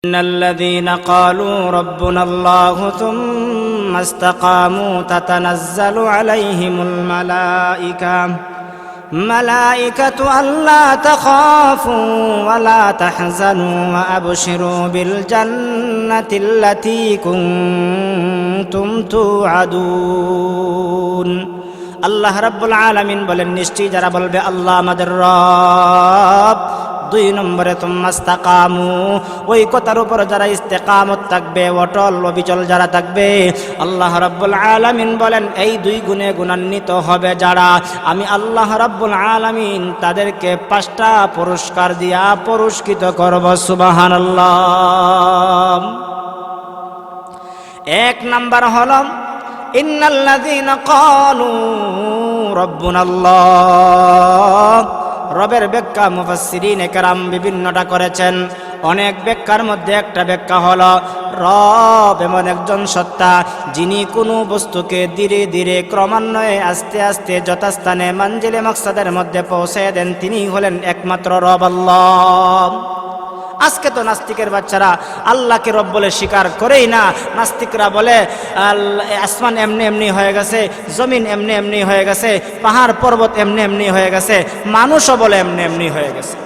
إن الذين قالوا ربنا الله ثم استقاموا تتنزل عليهم الملائكة ألا تخافوا ولا تحزنوا وأبشروا بالجنة التي كنتم توعدون আল্লাহ রাব্বুল আলামিন বলেন, নিশ্চয়ই যারা বলবে আল্লাহ আমাদের রব, দুই নম্বরে তুম্মাস্তাকামু, ওই কথার উপর যারা ইস্তেকামত থাকবে, অটল অবিচল যারা থাকবে, আল্লাহ রাব্বুল আলামিন বলেন এই দুই গুণে গুণান্বিত হবে যারা, আমি আল্লাহ রাব্বুল আলামিন তাদেরকে 5টা পুরস্কার দিয়া পুরস্কৃত করব। সুবহানাল্লাহ। এক নাম্বার হলো ইন্নাল্লাযীনা ক্বালু রাব্বুনাল্লাহ। রবের ব্যাখ্যা মুফাসসিরিনে কেরাম বিভিন্নটা করেছেন। অনেক ব্যাখ্যার মধ্যে একটা ব্যাখ্যা হলো রব এমন একজন সত্তা যিনি কোনো বস্তুকে ধীরে ধীরে ক্রমান্বয়ে আস্তে আস্তে যথাস্থানে মানজিলে মাকসাদের মধ্যে পৌঁছে দেন, তিনি হলেন একমাত্র রব আল্লাহ। আজকে তো নাস্তিকের বাচ্চারা আল্লাহকে রব বলে স্বীকার করেই না। নাস্তিকরা বলে আসমান এমনি এমনি হয়ে গেছে, জমিন এমনি এমনি হয়ে গেছে, পাহাড় পর্বত এমনি এমনি হয়ে গেছে, মানুষও বলে এমনি এমনি হয়ে গেছে।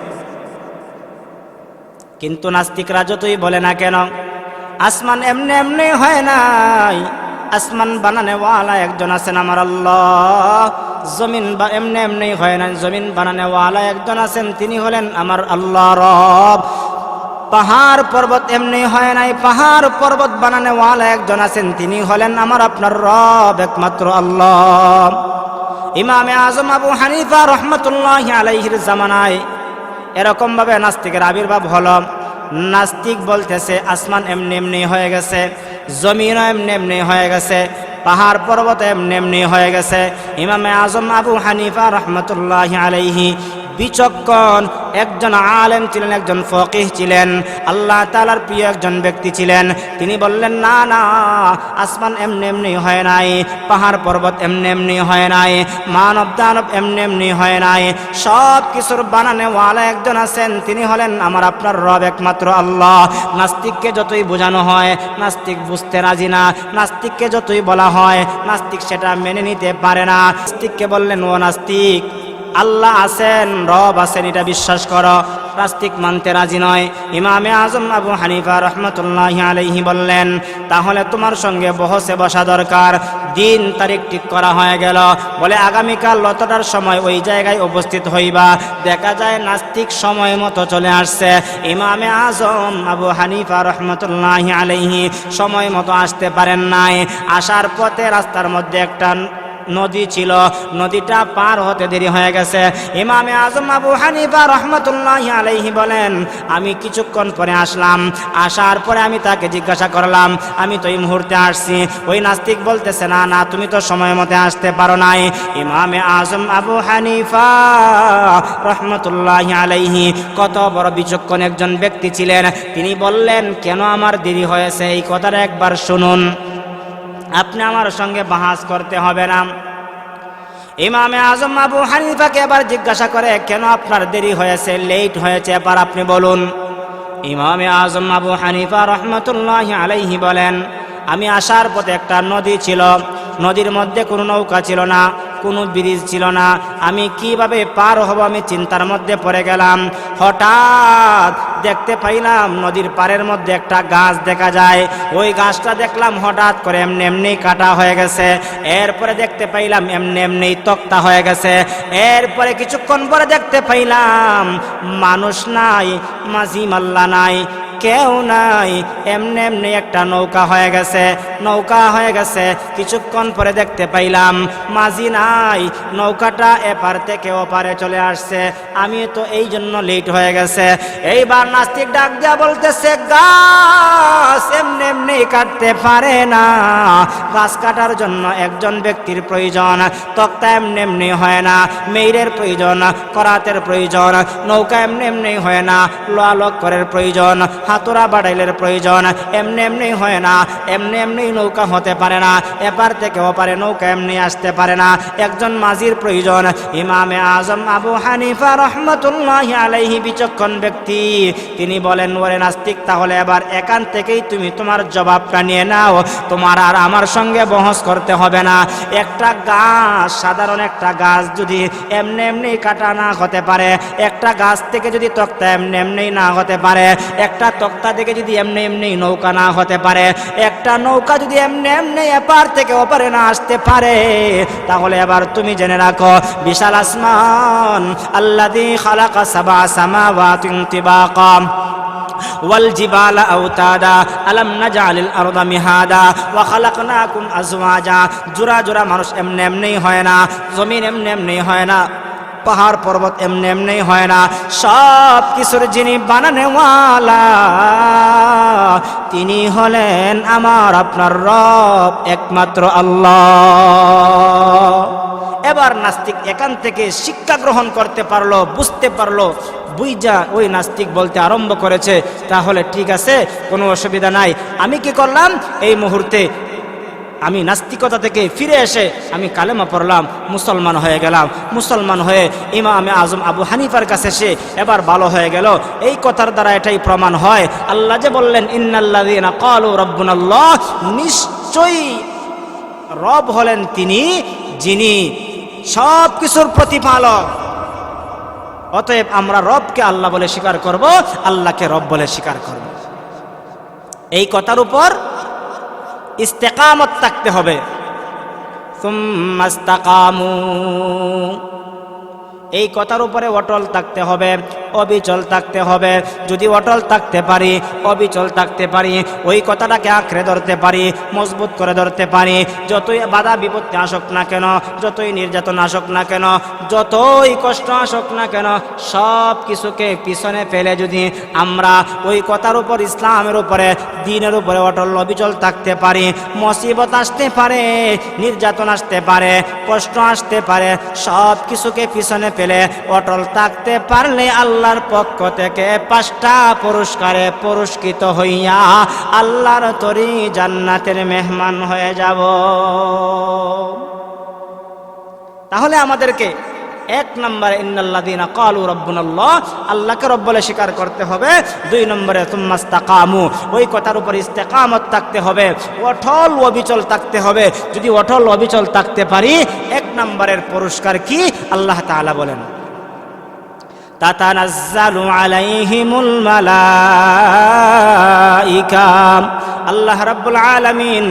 কিন্তু নাস্তিকরা যতই বলে না কেন, আসমান এমনি এমনি হয় নাই, আসমান বানানেওয়ালা একজন আছেন আমার আল্লাহ। জমিন বা এমনি এমনি হয় না, জমিন বানানেওয়ালা একজন আছেন, তিনি হলেন আমার আল্লাহ রব। পাহাড় পর্বত এমনি হয় নাই, পাহাড় পর্বত বানানেওয়ালা একজন আছেন, তিনি হলেন আমার আপনার রব একমাত্র আল্লাহ। ইমামে আজম আবু হানিফা রহমতুল্লাহি আলাইহির জামানায় এরকম ভাবে নাস্তিকের আবির্ভাব হলো। নাস্তিক বলতেছে আসমান এমনি এমনি হয়ে গেছে, জমিনও এমনি এমনি হয়ে গেছে, পাহাড় পর্বত এমনি এমনি হয়ে গেছে। ইমামে আজম আবু হানিফা রহমতুল্লাহি আলাইহি বিচক্ষণ একজন আলেম ছিলেন, একজন ফকিহ ছিলেন, আল্লাহ তাআলার প্রিয় একজন ব্যক্তি ছিলেন। তিনি বললেন না না, আসমান এমনি এমনি হয় নাই, পাহাড় পর্বত এমনি এমনি হয় নাই, মানব দানব এমনি এমনি হয় নাই, সব কিছুর বানানেওয়ালা একজন আছেন, তিনি হলেন আমার আপনার রব একমাত্র আল্লাহ। নাস্তিককে যতই বোঝানো হয় নাস্তিক বুঝতে রাজি না, নাস্তিককে যতই বলা হয় নাস্তিক সেটা মেনে নিতে পারে না। নাস্তিককে বললেন, ও নাস্তিক, আল্লাহ আছেন, রব আছেন, এটা বিশ্বাস করো। নাস্তিক মানতে রাজি নয়। ইমামে আজম আবু হানিফা রহমতুল্লাহি আলাইহি বললেন, তাহলে তোমার সঙ্গে বহসে বসা দরকার। দিন তারিখ ঠিক করা হয়ে গেল, বলে আগামীকাল অতটার সময় ওই জায়গায় উপস্থিত হইবা। দেখা যায় নাস্তিক সময় মতো চলে আসছে। ইমামে আজম আবু হানিফা রহমতুল্লাহি আলাইহি সময় মতো আসতে পারেন নাই। আসার পথে রাস্তার মধ্যে একটা নদী ছিল, নদীটা পার হতে দেরি হয়ে গেছে। ইমামে আজম আবু হানিফা রহমতুল্লাহি আলাইহি বলেন, আমি কিছুক্ষণ পরে আসলাম, আসার পরে আমি তাকে জিজ্ঞাসা করলাম, আমি তো এই মুহূর্তে আসছি। ওই নাস্তিক বলতেছে, না না, তুমি তো সময় মতো আসতে পারো নাই। ইমামে আজম আবু হানিফা রহমতুল্লাহি আলাইহি কত বড় বিচক্ষণ একজন ব্যক্তি ছিলেন। তিনি বললেন, কেন আমার দেরি হয়েছে এই কথাটা একবার শুনুন, আপনি আমার সঙ্গে বাহাস করতে হবে না। ইমামে আজম আবু হানিফাকে এবার জিজ্ঞাসা করে, কেন আপনার দেরি হয়েছে, লেট হয়েছে, এবার আপনি বলুন। ইমামে আজম আবু হানিফা রহমতুল্লাহি আলাইহি বলেন, আমি আসার পথে একটা নদী ছিল, নদীর মধ্যে কোনো নৌকা ছিল না, কোনো ব্রিজ ছিল না, আমি কিভাবে পার হব আমি চিন্তার মধ্যে পড়ে গেলাম। হঠাৎ দেখতে পাইলাম নদীর পাড়ের মধ্যে একটা গাছ দেখা যায়, ওই গাছটা দেখলাম হঠাৎ করে এমনি এমনি কাটা হয়ে গেছে। এরপরে দেখতে পাইলাম এমনি এমনি তক্তা হয়ে গেছে। এরপরে কিছুক্ষণ পরে দেখতে পাইলাম মানুষ নাই, মাঝি মাল্লা নাই, কেউ নাই, এমনি এমনি একটা নৌকা হয়ে গেছে, নৌকা হয়ে গেছে। কিছুক্ষণ পরে দেখতে পাইলাম মাঝি নাই, নৌকাটা এপার থেকে ওপারে চলে আসছে, আমি তো এই জন্য লেট হয়ে গেছে। এইবার নাস্তিক ডাক দিয়া বলতেছে, গাছ এমনি এমনি কাটতে পারে না, গাছ কাটার জন্য একজন ব্যক্তির প্রয়োজন, তক্তা এমনি এমনি হয় না, মেইরের প্রয়োজন, করাতের প্রয়োজন, নৌকা এমনি এমনি হয় না, লোহা লক্করের প্রয়োজন, হাতুড়া বাড়াইলের প্রয়োজন, এমনি এমনি হয় না, এমনি এমনি নৌকা হতে পারে না, এপার থেকে ওপারে নৌকা এমনি আসতে পারে না, একজন মাঝির প্রয়োজন। ইমামে আজম আবু হানিফা রহমতুল্লাহি আলাইহি বিচক্ষণ ব্যক্তি, তিনি বলেন, ওরে নাস্তিক, তাহলে এবার এখান থেকেই তুমি তোমার জবাবটা নিয়ে নাও, তোমার আর আমার সঙ্গে বহস করতে হবে না। একটা গাছ, সাধারণ একটা গাছ যদি এমনি এমনি কাটা না হতে পারে, একটা গাছ থেকে যদি তক্তা এমনি এমনি না হতে পারে, একটা তক্তা থেকে যদি এমনি এমনি নৌকা না হতে পারে, একটা নৌকা যদি এমনি এমনি এপার থেকে ওপারে না আসতে পারে, তাহলে এবার তুমি জেনে রাখো, বিশাল আসমান, আল্লাযী খালাকা সাবআ সামাওয়াতিন তিবাকা ওয়াল জিবালা আওতাদা আলাম নাজআলিল আরদা মিহাদা ওয়া খালাকনাকুম আজওয়াজা। জোড়া জোড়া মানুষ এমনি এমনি হয় না, জমিন এমনি এমনি হয় না, পাহাড় পর্বত এমনি এমনি হয় না, সব কিছুর যিনি বানানেওয়ালা তিনি হলেন আমার আপনার রব, একমাত্র আল্লাহ। এবার নাস্তিক এখান থেকে শিক্ষা গ্রহণ করতে পারলো, বুঝতে পারলো, বুঝা ওই নাস্তিক বলতে আরম্ভ করেছে, তাহলে ঠিক আছে, কোনো অসুবিধা নাই। আমি কি করলাম, এই মুহূর্তে আমি নাস্তিকতা থেকে ফিরে এসে আমি কালেমা পড়লাম, মুসলমান হয়ে গেলাম। মুসলমান হয়ে ইমামে আজম আবু হানিফার কাছে সে এবার ভালো হয়ে গেল। এই কথার দ্বারা এটাই প্রমাণ হয়, আল্লাহ যে বললেন ইন্নাল্লাযীনা ক্বালু রাব্বুনাল্লাহ, নিশ্চয়ই রব হলেন তিনি যিনি সব কিছুর প্রতিপালক। অতএব আমরা রবকে আল্লাহ বলে স্বীকার করব, আল্লাহকে রব বলে স্বীকার করব। এই কথার উপর ইস্তেকামত থাকতে হবে। সুম্মা ইস্তাকামু, এই কথার উপরে অটল থাকতে হবে, অবিচল থাকতে হবে। যদি অটল থাকতে পারি, অবিচল থাকতে পারি, ওই কথাটাকে আঁকড়ে ধরতে পারি, মজবুত করে ধরতে পারি, যতই বাধা বিপত্তি আসুক না কেন, যতই নির্যাতন আসুক না কেন, যতই কষ্ট আসুক না কেন, সব কিছুকে পিছনে ফেলে যদি আমরা ওই কথার উপর, ইসলামের উপরে, দ্বীনের উপরে অটল অবিচল থাকতে পারি, মুসিবত আসতে পারে, নির্যাতন আসতে পারে, কষ্ট আসতে পারে, সব কিছুকে পিছনে ফেলে অটল থাকতে পারলে আল্লাহর পক্ষ থেকে 5টা পুরস্কারে পুরস্কৃত হইয়া আল্লাহর তরি জান্নাতের মেহমান হয়ে যাব। তাহলে আমাদেরকে 1 নম্বরে ইন্নাল্লাযীনা ক্বালু রাব্বুনাল্লাহ, আল্লাহকে রব বলে স্বীকার করতে হবে। 2 নম্বরে সুম্মা ইস্তাকামু, ওই কথার উপর ইস্তেকামত থাকতে হবে, অটল অবিচল থাকতে হবে। যদি অটল অবিচল থাকতে পারি, 1 নম্বরের পুরস্কার কি? আল্লাহ তাআলা বলেন, তাতানাজ্জালু আলাইহিমুল মালাইকা, আল্লাহ রাব্বুল আলামিন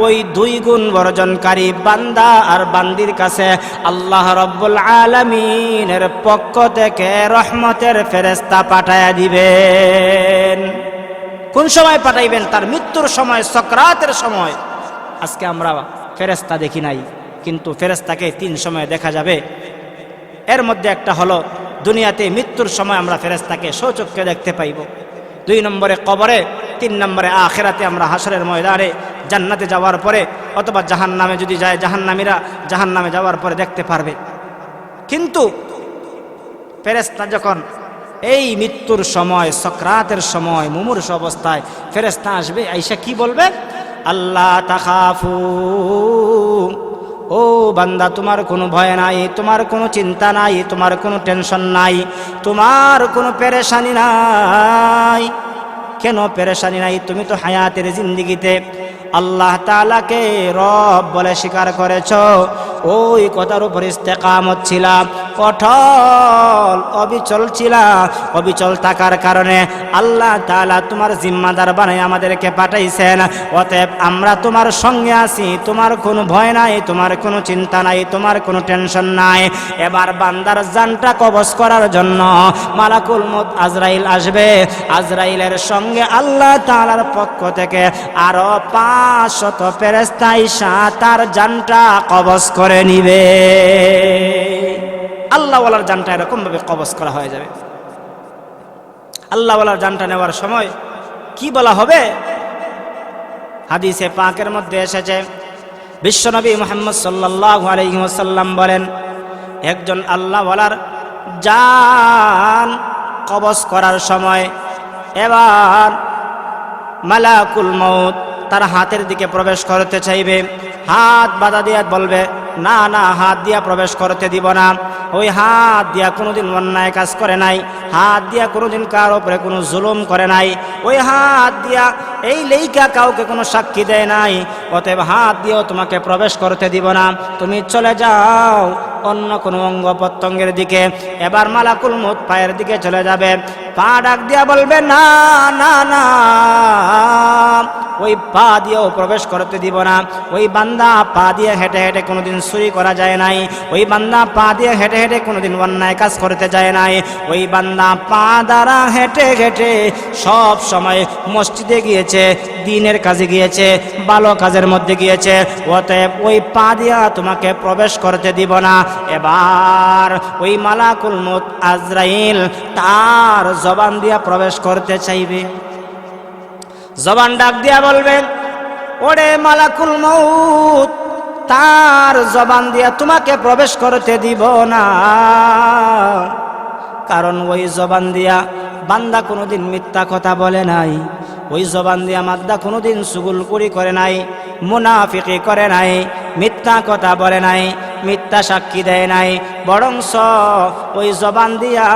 ওই 2 গুণ বর্জনকারী বান্দা আর বান্দির কাছে আল্লাহ রাব্বুল আলামিনের পক্ষ থেকে রহমতের ফেরেশতা পাঠায়া দিবেন। কোন সময় পাঠাইবেন? তার মৃত্যুর সময়, সকরাতের সময়। আজকে আমরা ফেরেশতা দেখি নাই, কিন্তু ফেরেশতাকে 3 সময় দেখা যাবে। এর মধ্যে একটা হলো দুনিয়াতে মৃত্যুর সময় আমরা ফেরেশতাকে স্বচক্ষে দেখতে পাইব। 2 নম্বরে কবরে, 3 নম্বরে আখিরাতে আমরা হাসরের ময়দানে জান্নাতে যাওয়ার পরে, অথবা জাহান্নামে যদি যায়, জাহান্নামীরা জাহান্নামে যাওয়ার পরে দেখতে পারবে। কিন্তু ফেরেশতা যখন এই মৃত্যুর সময়, সকরাতের সময়, মুমূর্ষ অবস্থায় ফেরেশতা আসবে, আইসা কি বলবে? আল্লাহ তাখাফু, ও বান্দা, তোমার কোনো ভয় নাই, তোমার কোনো চিন্তা নাই, তোমার কোনো টেনশন নাই, তোমার কোনো পেরেশানি নাই। কেন পেরেশানি নাই? তুমি তো হায়াতের জিন্দেগিতে আল্লাহ তাআলাকে রব বলে স্বীকার করেছ, ওই কথার উপর ইস্তেকামত ছিলা, অটল অবিচল ছিলা। অবিচল থাকার কারণে আল্লাহ তাআলা তোমার জিম্মাদার বানাই আমাদেরকে পাঠাইছেন। অতএব আমরা তোমার সঙ্গে আছি, তোমার কোনো ভয় নাই, তোমার কোনো চিন্তা নাই, তোমার কোনো টেনশন নাই। এবার বান্দার জানটা কবজ করার জন্য মালাকুল মউত আজরাইল আসবে। আজরাইলের সঙ্গে আল্লাহ তাআলার পক্ষ থেকে আরো 500 ফেরেশতা আইসা তার জানটা কবজ করে নিবে। আল্লাহওয়ালার জানটা এরকম ভাবে কবজ করা হয়ে যাবে। আল্লাহওয়ালার জানটা নেওয়ার সময় কি বলা হবে? হাদিসে পাকের মধ্যে এসেছে, বিশ্বনবী মুহাম্মদ সাল্লাল্লাহু আলাইহি ওয়াসাল্লাম বলেন, একজন আল্লাহওয়ালার জান কবজ করার সময় এবার মালাকুল মউত তার হাতের দিকে প্রবেশ করতে চাইবে, হাত বাধা দিয়ে বলবে না না, হাত দিয়া প্রবেশ করতে দিব না। ওই হাত দিয়া কোনোদিন অন্যায় কাজ করে নাই, হাত দিয়া কোনোদিন কার উপরে কোনো জুলুম করে নাই, ওই হাত দিয়া এই লেইকা কাউকে কোনো সাক্ষী দেয় নাই, অতএব হাত দিয়েও তোমাকে প্রবেশ করতে দিব না, তুমি চলে যাও অন্য কোনো অঙ্গ প্রত্যঙ্গের দিকে। এবার মালাকুল মউত পায়ের দিকে চলে যাবে, পা ডাক দিয়া বলবে না না না, ওই পা দিয়েও প্রবেশ করতে দিব না। ওই বান্দা পা দিয়ে হেঁটে হেঁটে কোনোদিন চুরি করা যায় নাই, ওই বান্দা পা দিয়ে হেঁটে হেঁটে কোনোদিন অন্যায় কাজ করতে যায় নাই, ওই বান্দা পা দ্বারা হেঁটে হেঁটে সব সময় মসজিদে গিয়েছে, দ্বীনের কাজে গিয়েছে, ভালো কাজের মধ্যে গিয়েছে, অতএব ওই পা দিয়া তোমাকে প্রবেশ করতে দিব না। এবার ওই মালাকুল মউত আজরাইল তার জবান দিয়া প্রবেশ করতে চাইবে, জবান ডাক দিয়া বলবে ওরে মালাকুল মউত, তার জবান দিয়া তোমাকে প্রবেশ করতে দিব না, কারণ ওই জবান দিয়া বান্দা কোনোদিন মিথ্যা কথা বলে নাই, ওই জবান দিয়া বান্দা কোনোদিন চুগলখড়ি করে নাই, মুনাফিকি করে নাই, মিথ্যা কথা বলে নাই, মিথ্যা সাক্ষী দেয় নাই, বরংস ওই জবান দিয়া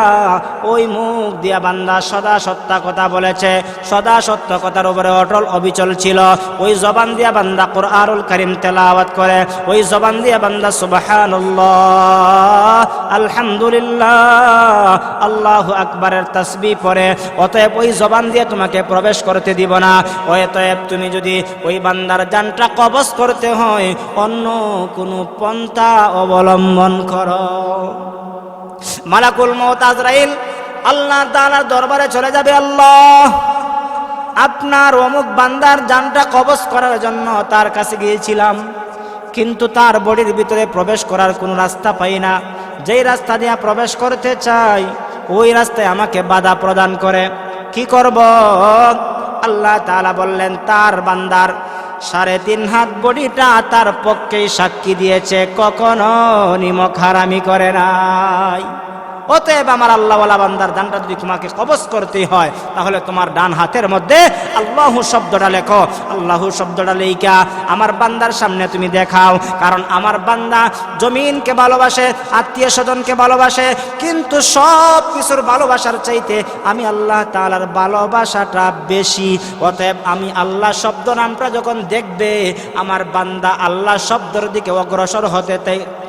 ওই মুখ দিয়া বান্দা সদা সত্য কথা বলেছে, সদা সত্য কথার উপরে অটল অবিচল ছিল। ওই জবান দিয়া বান্দা কুরআনুল কারীম তেলাওয়াত করে, ওই জবান দিয়া বান্দা সুবহানাল্লাহ, আলহামদুলিল্লাহ, আল্লাহু আকবারের তাসবিহ পড়ে। অতএব ওই জবান দিয়ে তোমাকে প্রবেশ করতে দিব না। অতএব তুমি যদি ওই বান্দার জানটা কবজ করতে হয় অন্য কোনো পন্থা অবলম্বন করো। মালাকুল মউত আজরাইল আল্লাহ তাআলার দরবারে চলে যাবে, আল্লাহ আপনার অমুক বান্দার জানটা কবজ করার জন্য তার কাছে গিয়েছিলাম, কিন্তু তার বডির ভিতরে প্রবেশ করার কোনো রাস্তা পাই না, যেই রাস্তা দিয়ে প্রবেশ করতে চাই ওই রাস্তায় আমাকে বাধা প্রদান করে, কি করব? আল্লাহ তাআলা বললেন তার বান্দার 3.5 হাত বডিটা তার পক্ষেই সাক্ষী দিয়েছে, কখনো নিমক হারামি করে নাই। অতএব আমার আল্লাহওয়ালা বান্দার ডানটা যদি তোমাকে কবজ করতে হয় তাহলে তোমার ডান হাতের মধ্যে আল্লাহু শব্দটা লেখো, আল্লাহু শব্দটা লেখা আমার বান্দার সামনে তুমি দেখাও, কারণ আমার বান্দা জমিনকে ভালোবাসে, আত্মীয় স্বজনকে ভালোবাসে, কিন্তু সব কিছুর ভালোবাসার চাইতে আমি আল্লাহ তাআলার ভালোবাসাটা বেশি। অতএব আমি আল্লাহ শব্দ নামটা যখন দেখবে আমার বান্দা আল্লাহ শব্দের দিকে অগ্রসর হতে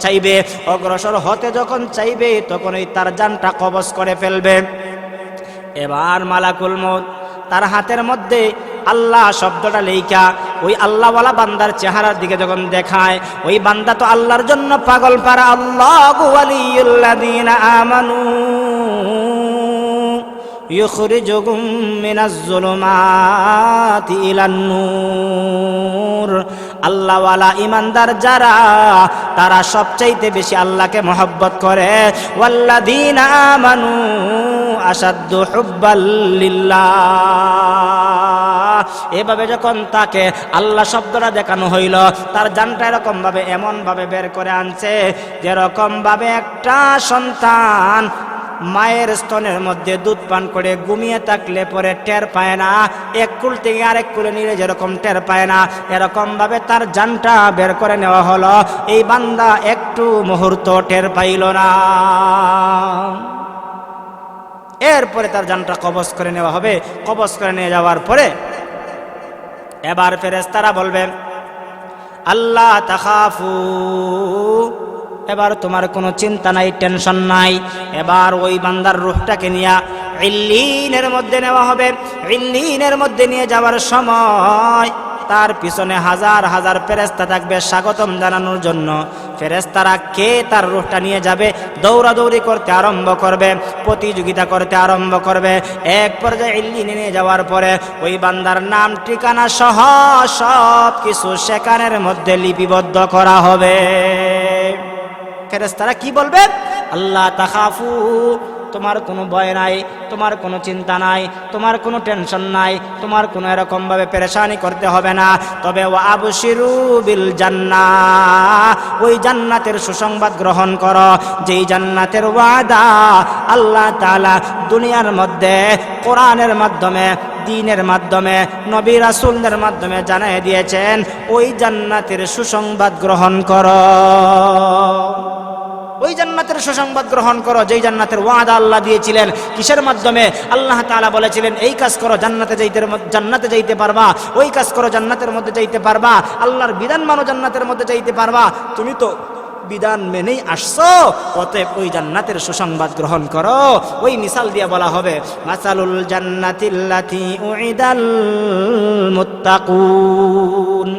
চাইবে, অগ্রসর হতে যখন চাইবে তখনই তার জানটা কবজ করে ফেলবে। এবার মালাকুল মউত তার হাতের মধ্যে আল্লাহ শব্দটা লেখা ওই আল্লাহওয়ালা বান্দার চেহারার দিকে যখন দেখায়, ওই বান্দা তো আল্লাহর জন্য পাগল পারা, আল্লাহু ওয়ালিয়ুল্লাযীনা আমানু ইউখরিজুকুম মিনাজ যুলুমাতি ইলান নূর। আল্লাহওয়ালা ইমানদার যারা তারা সবচাইতে বেশি আল্লাহকে মহব্বত করে, ওয়াল্লাযীনা আমানু আশাদ্দু হুব্বাল লিল্লাহ। এভাবে যখন তাকে আল্লাহ শব্দটা দেখানো হইল, তার জানটা এরকম ভাবে এমন ভাবে বের করে আনছে যেরকম ভাবে একটা সন্তান মায়ের স্তনের মধ্যে দুধ পান করে ঘুমিয়ে থাকলে পরে টের পায় না, এক কুল থেকে আরেক কুলে নিলে যেরকম টের পায় না, এরকম ভাবে তার জানটা বের করে নেওয়া হলো। এই বান্দা একটু মুহূর্ত টের পাইল না। এরপরে তার জানটা কবজ করে নেওয়া হবে। কবজ করে নিয়ে যাওয়ার পরে এবার ফেরেশতারা বলবে আল্লাহ তাখাফু, এবার তোমার কোনো চিন্তা নাই, টেনশন নাই। এবার ওই বান্দার রূহটাকে নিয়ে ইল্লিনের মধ্যে নেওয়া হবে। ইল্লিনের মধ্যে নিয়ে যাওয়ার সময় তার পিছনে হাজার হাজার ফেরেশতা থাকবে স্বাগতম জানানোর জন্য। ফেরেশতারা কে তার রূহটা নিয়ে যাবে দৌড়াদৌড়ি করতে আরম্ভ করবে, প্রতিযোগিতা করতে আরম্ভ করবে। এক পর্যায়ে ইল্লিনে নিয়ে যাওয়ার পরে ওই বান্দার নাম ঠিকানা সহ সব কিছু সেখানের মধ্যে লিপিবদ্ধ করা হবে। ফেরেশতারা কি বলবে? আল্লাহ তাখাফু, তোমার কোনো ভয় নাই, তোমার কোনো চিন্তা নাই, তোমার কোনো টেনশন নাই, তোমার কোনো এরকমভাবে পেরেশানি করতে হবে না। তবে ওয়া আবশিরু বিল জান্নাহ, ওই জান্নাতের সুসংবাদ গ্রহণ করো, যেই জান্নাতের ওয়াদা আল্লাহ তাআলা দুনিয়ার মধ্যে কোরআনের মাধ্যমে, দ্বীনের মাধ্যমে, নবী রাসূলদের মাধ্যমে জানিয়ে দিয়েছেন। ওই জান্নাতের সুসংবাদ গ্রহণ করো, ওই জান্নাতের সুসংবাদ গ্রহণ করো যেই জান্নাতের ওয়াদা আল্লাহ দিয়েছিলেন। কিসের মাধ্যমে? আল্লাহ তাআলা বলেছিলেন এই কাজ করো জান্নাতে যাইতে পারবা, ওই কাজ করো জান্নাতের মধ্যে যাইতে পারবা, আল্লাহর বিধান মানো জান্নাতের মধ্যে যাইতে পারবা। তুমি তো বিধান মেনেই আসছো, অতএব ওই জান্নাতের সুসংবাদ গ্রহণ করো। ওই মিসাল দিয়ে বলা হবে মাসালুল জান্নাতিল্লাতী উইদাল মুত্তাকুন,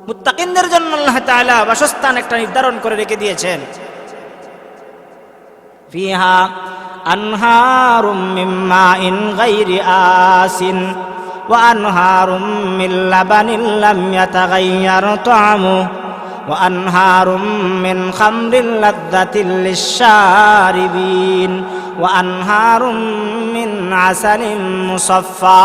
মুত্তাকিনদের জন্য আল্লাহ তাআলা বাসস্থান একটা নির্ধারণ করে রেখে দিয়েছেন। ফিহা আনহারুম মিন মাইন গায়রি আসিন ওয়া আনহারুম মিন লাবানিন লাম ইয়াতাগায়্যার তা'আমুহু ওয়া আনহারুম মিন খামরিন লাযযাতিন লিশ-শারিবিন ওয়া আনহারুম মিন আসালিন মুসাফফা।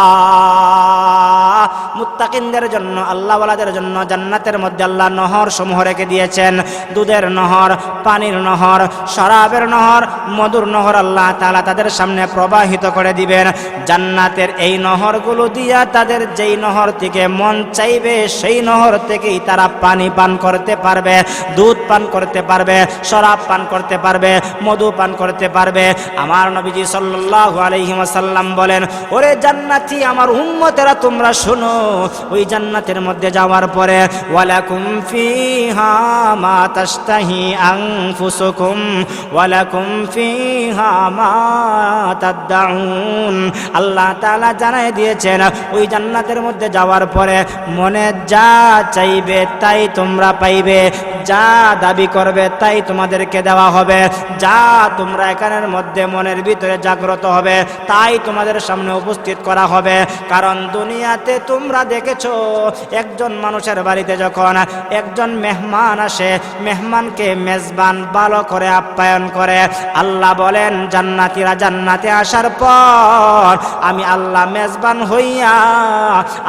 মুত্তাকিনদের জন্য, আল্লাহওয়ালাদের জন্য জান্নাতের মধ্যে আল্লাহ নহর সমূহ রেখে দিয়েছেন। দুধের নহর, পানির নহর, শরাবের নহর, মধুর নহর আল্লাহ তাআলা তাদের সামনে প্রবাহিত করে দিবেন। জান্নাতের এই নহরগুলো দিয়া তাদের যেই নহর থেকে মন চাইবে সেই নহর থেকেই তারা পানি পান করতে পারবে, দুধ পান করতে পারবে, শরাব পান করতে পারবে, মধু পান করতে পারবে। আমার নবীজি সাল্লাল্লাহু আলাইহি ওয়াসাল্লাম বলেন, ওরে জান্নাতি আমার উম্মতেরা তোমরা শোনো, ওই জান্নাতের মধ্যে যাওয়ার পরে ওয়ালাকুম ফিহা মা তাশতাহি আনফুসুকুম ওয়ালাকুম ফিহা মা তাদউন। আল্লাহ তাআলা জানাই দিয়েছেন ওই জান্নাতের মধ্যে যাওয়ার পরে মনে যা চাইবে তাই তোমরা পাইবে, যা দাবি করবে তাই তোমাদেরকে দেওয়া হবে, যা তোমরা এখানের মধ্যে মনের ভিতরে জাগ্রত হবে তাই তোমাদের সামনে উপস্থিত করা হবে। কারণ দুনিয়াতে তোমরা দেখেছো একজন মানুষের বাড়িতে যখন একজন মেহমান আসে, মেহমানকে মেজবান ভালো করে আপ্যায়ন করে। আল্লাহ বলেন জান্নাতীরা জান্নাতে আসার পর আমি আল্লাহ মেজবান হইয়া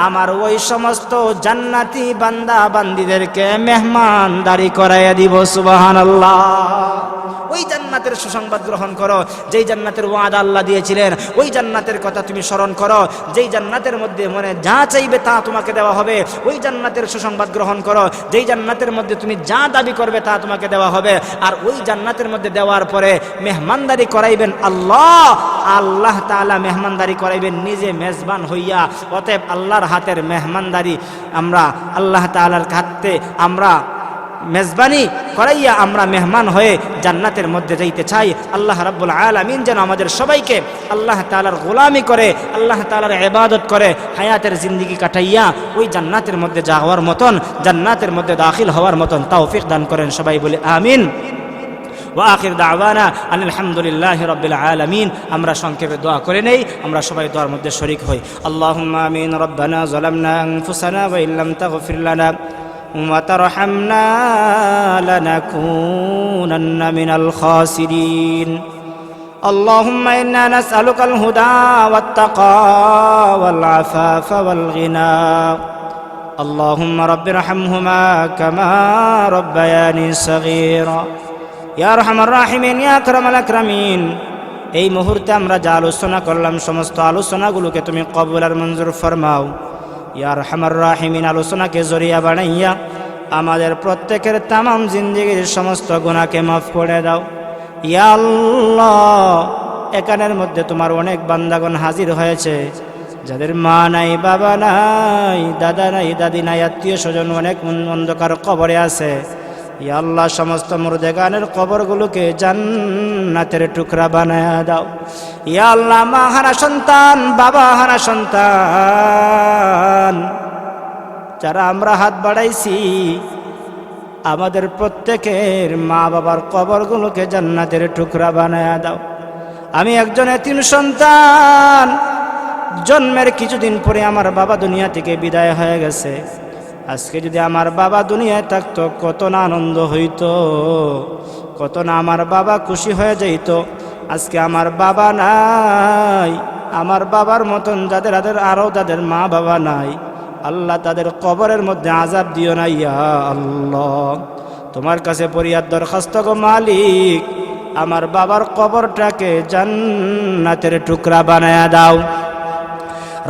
আমার ওই সমস্ত জান্নাতি বান্দা বান্দীদেরকে মেহমানদারি করাইয়া দিব। সুবহানাল্লাহ। ওই জান্নাতের সুসংবাদ গ্রহণ করো যেই জান্নাতের ওয়াদা আল্লাহ দিয়েছিলেন, ওই জান্নাতের কথা তুমি স্মরণ করো যেই জান্নাতের মধ্যে মনে যা চাইবে তা তোমাকে দেওয়া হবে। ওই জান্নাতের সুসংবাদ গ্রহণ করো যেই জান্নাতের মধ্যে তুমি যা দাবি করবে তা তোমাকে দেওয়া হবে। আর ওই জান্নাতের মধ্যে দেওয়ার পরে মেহমানদারি করাইবেন আল্লাহ, আল্লাহ তাআলা মেহমানদারি করাইবেন নিজে মেজবান হইয়া। অতএব আল্লাহর হাতের মেহমানদারি আমরা আল্লাহ তাআলার হাতে আমরা মেজবানি করাইয়া আমরা মেহমান হয়ে জান্নাতের মধ্যে যাইতে চাই। আল্লাহ রাব্বুল আলামিন যেন আমাদের সবাইকে আল্লাহ তাআলার গোলামি করে, আল্লাহ তাআলার ইবাদত করে হায়াতের জিন্দেগি কাটাইয়া ওই জান্নাতের মধ্যে যাওয়ার মতন, জান্নাতের মধ্যে দাখিল হওয়ার মতন তৌফিক দান করেন। সবাই বলে আমিন। ওয়া আখির দাওয়ানা আনিল হামদুলিল্লাহি রাব্বিল আলামিন। আমরা সংক্ষেপে দোয়া করে নেই, আমরা সবাই দোয়ার মধ্যে শরীক হই। আল্লাহুম্মা আমিন। রব্বানা যালামনা আনফুসানা ওয়া ইল্লাম তাগফির লানা وترحمنا لنكونن من الخاسرين. اللهم إنا نسألك الهدى والتقى والعفاف والغنى. اللهم رب ارحمهما كما ربياني صغيرا. يا أرحم الراحمين يا أكرم الأكرمين. এই মুহূর্তে আমরা যা আলোচনা করলাম সমস্ত আলোচনাগুলোকে তুমি কবুল আর মঞ্জুর ফরমাও। ইয়া আরহামার রাহিমিন, আলোচনাকে জরিয়া বানাইয়া আমাদের প্রত্যেকের তামাম জিন্দেগির সমস্ত গুনাহকে মাফ করে দাও। ইয়া আল্লাহ, এখানের মধ্যে তোমার অনেক বান্দাগণ হাজির হয়েছে যাদের মা নাই, বাবা নাই, দাদা নাই, দাদি নাই, আত্মীয় স্বজন অনেক অন্ধকার কবরে আছে। ইয়া আল্লাহ, সমস্ত মুর্দেগানের কবরগুলোকে জান্নাতের টুকরা বানায়া দাও। ইয়া আল্লাহ, মা হারা সন্তান, বাবা হারা সন্তান যারা আমরা হাত বাড়াইছি, আমাদের প্রত্যেকের মা বাবার কবরগুলোকে জান্নাতের টুকরা বানায়া দাও। আমি একজন এতিম সন্তান, জন্মের কিছুদিন পরে আমার বাবা দুনিয়া থেকে বিদায় হয়ে গেছে। আজকে যদি আমার বাবা দুনিয়ায় থাকতো কত না আনন্দ হইতো, কত না আমার বাবা খুশি হয়ে যাইত। আজকে আমার বাবা নাই, আমার বাবার মতন যাদের আরও যাদের মা বাবা নাই, আল্লাহ তাদের কবরের মধ্যে আযাব দিও না ইয়া আল্লাহ। তোমার কাছে ফরিয়াদ দরখাস্ত গো মালিক, আমার বাবার কবরটাকে জান্নাতের টুকরা বানায়া দাও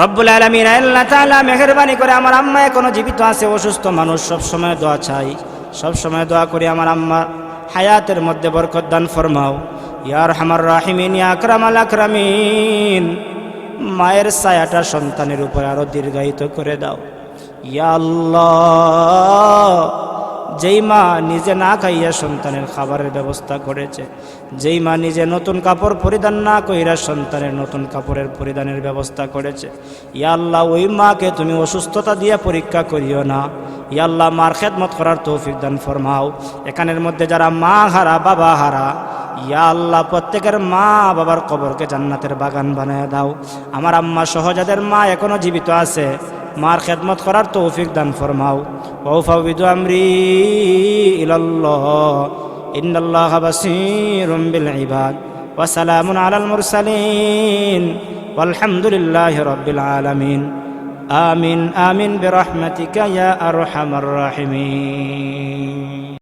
রব্বুল আলামিন। আল্লাহ তাআলা মেহেরবানি করে আমার আম্মা এখনো জীবিত আছে, অসুস্থ মানুষ, সব সময় দোয়া চাই, সব সময় দোয়া করি আমার আম্মা হায়াতের মধ্যে বরকত দান ফরমাও ইয়া আরহামার রাহিমিন, ইয়া আকরামাল আকরামিন। মায়ের ছায়াটা সন্তানের উপর আরো দীর্ঘায়িত করে দাও ইয়া আল্লাহ। যেই মা নিজে না খাইয়া সন্তানের খাবারের ব্যবস্থা করেছে, যেই মা নিজে নতুন কাপড় পরিধান না কইরা সন্তানের নতুন কাপড়ের পরিধানের ব্যবস্থা করেছে, ইয়া আল্লাহ ওই মাকে তুমি অসুস্থতা দিয়ে পরীক্ষা করিও না ইয়া আল্লাহ। মার খেদমত করার তৌফিক দান ফরমাও। এখানের মধ্যে যারা মা হারা বাবা হারা, ইয়া আল্লাহ প্রত্যেকের মা বাবার কবরকে জান্নাতের বাগান বানায় দাও। আমার আম্মা সহ যাদের মা এখনো জীবিত আছে, মার খেদমত করার তৌফিক দান ফরমাও। ওয়াফাউযু আমরি ইলাল্লাহ, ইন্নাল্লাহা বাসীরুম বিল ইবাদ। ওয়া সালামুন আলাল মুরসালিন, ওয়ালহামদুলিল্লাহি রাব্বিল আলামিন। আমিন আমিন বিরহমাতিকা ইয়া আরহামার রাহিমিন।